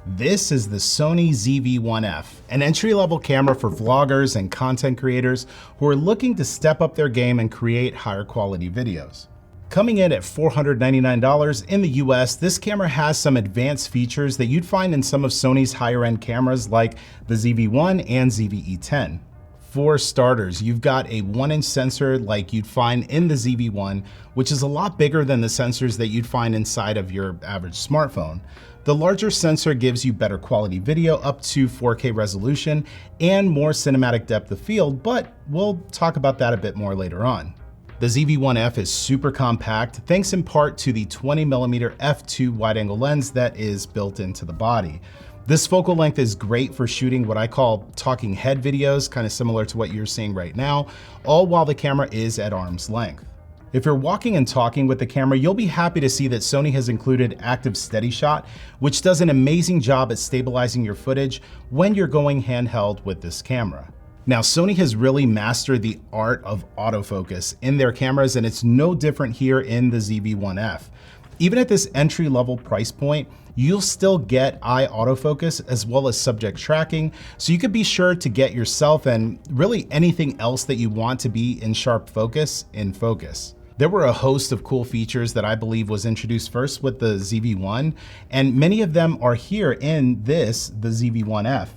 This is the Sony ZV-1F, an entry-level camera for vloggers and content creators who are looking to step up their game and create higher quality videos. Coming in at $499 in the US, this camera has some advanced features that you'd find in some of Sony's higher-end cameras like the ZV-1 and ZV-E10. For starters, you've got a 1-inch sensor like you'd find in the ZV-1, which is a lot bigger than the sensors that you'd find inside of your average smartphone. The larger sensor gives you better quality video up to 4K resolution and more cinematic depth of field, but we'll talk about that a bit more later on. The ZV-1F is super compact thanks in part to the 20mm f2 wide-angle lens that is built into the body. This focal length is great for shooting what I call talking head videos, kind of similar to what you're seeing right now, all while the camera is at arm's length. If you're walking and talking with the camera, you'll be happy to see that Sony has included Active Steady Shot, which does an amazing job at stabilizing your footage when you're going handheld with this camera. Now, Sony has really mastered the art of autofocus in their cameras, and it's no different here in the ZV-1F. Even at this entry-level price point, you'll still get eye autofocus as well as subject tracking, so you could be sure to get yourself and really anything else that you want to be in sharp focus in focus. There were a host of cool features that I believe was introduced first with the ZV-1, and many of them are here in the ZV-1F.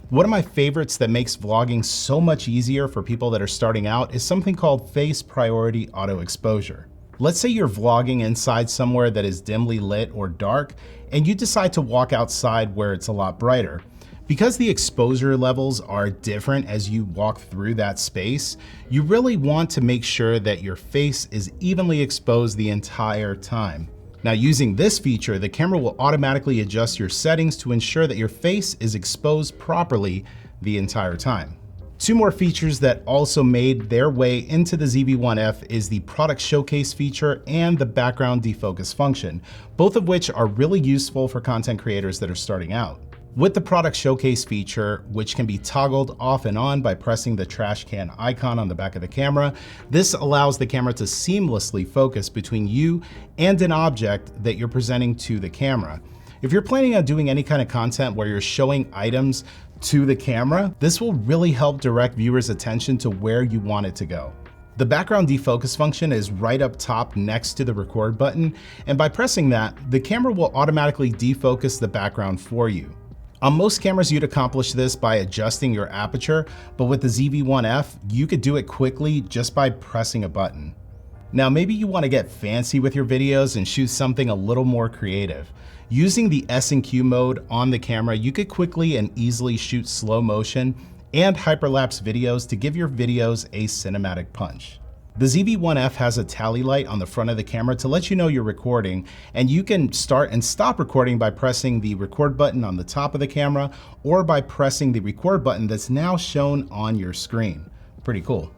One of my favorites that makes vlogging so much easier for people that are starting out is something called Face Priority Auto Exposure. Let's say you're vlogging inside somewhere that is dimly lit or dark, and you decide to walk outside where it's a lot brighter. Because the exposure levels are different as you walk through that space, you really want to make sure that your face is evenly exposed the entire time. Now, using this feature, the camera will automatically adjust your settings to ensure that your face is exposed properly the entire time. Two more features that also made their way into the ZV-1F is the product showcase feature and the background defocus function, both of which are really useful for content creators that are starting out. With the product showcase feature, which can be toggled off and on by pressing the trash can icon on the back of the camera, this allows the camera to seamlessly focus between you and an object that you're presenting to the camera. If you're planning on doing any kind of content where you're showing items to the camera, this will really help direct viewers' attention to where you want it to go. The background defocus function is right up top next to the record button, and by pressing that, the camera will automatically defocus the background for you. On most cameras, you'd accomplish this by adjusting your aperture, but with the ZV-1F, you could do it quickly just by pressing a button. Now, maybe you want to get fancy with your videos and shoot something a little more creative. Using the S&Q mode on the camera, you could quickly and easily shoot slow motion and hyperlapse videos to give your videos a cinematic punch. The ZV-1F has a tally light on the front of the camera to let you know you're recording, and you can start and stop recording by pressing the record button on the top of the camera or by pressing the record button that's now shown on your screen. Pretty cool.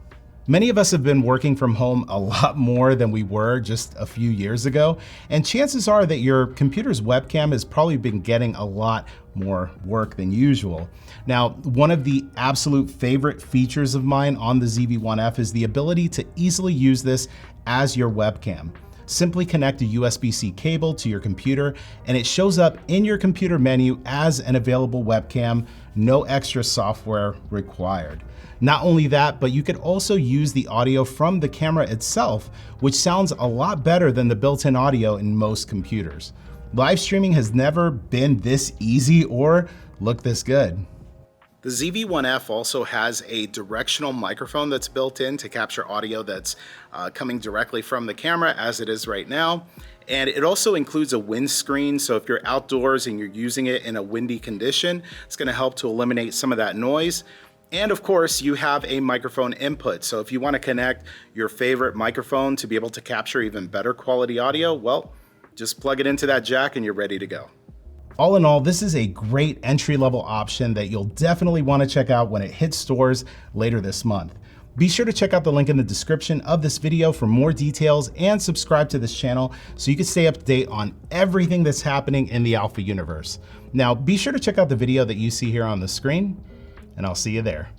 Many of us have been working from home a lot more than we were just a few years ago, and chances are that your computer's webcam has probably been getting a lot more work than usual. Now, one of the absolute favorite features of mine on the ZV-1F is the ability to easily use this as your webcam. Simply connect a USB-C cable to your computer and it shows up in your computer menu as an available webcam, no extra software required. Not only that, but you could also use the audio from the camera itself, which sounds a lot better than the built-in audio in most computers. Live streaming has never been this easy or look this good. The ZV-1F also has a directional microphone that's built in to capture audio that's coming directly from the camera as it is right now. And it also includes a windscreen, so if you're outdoors and you're using it in a windy condition, it's going to help to eliminate some of that noise. And of course, you have a microphone input. So if you want to connect your favorite microphone to be able to capture even better quality audio, well, just plug it into that jack and you're ready to go. All in all, this is a great entry-level option that you'll definitely want to check out when it hits stores later this month. Be sure to check out the link in the description of this video for more details and subscribe to this channel so you can stay up to date on everything that's happening in the Alpha universe. Now, be sure to check out the video that you see here on the screen, and I'll see you there.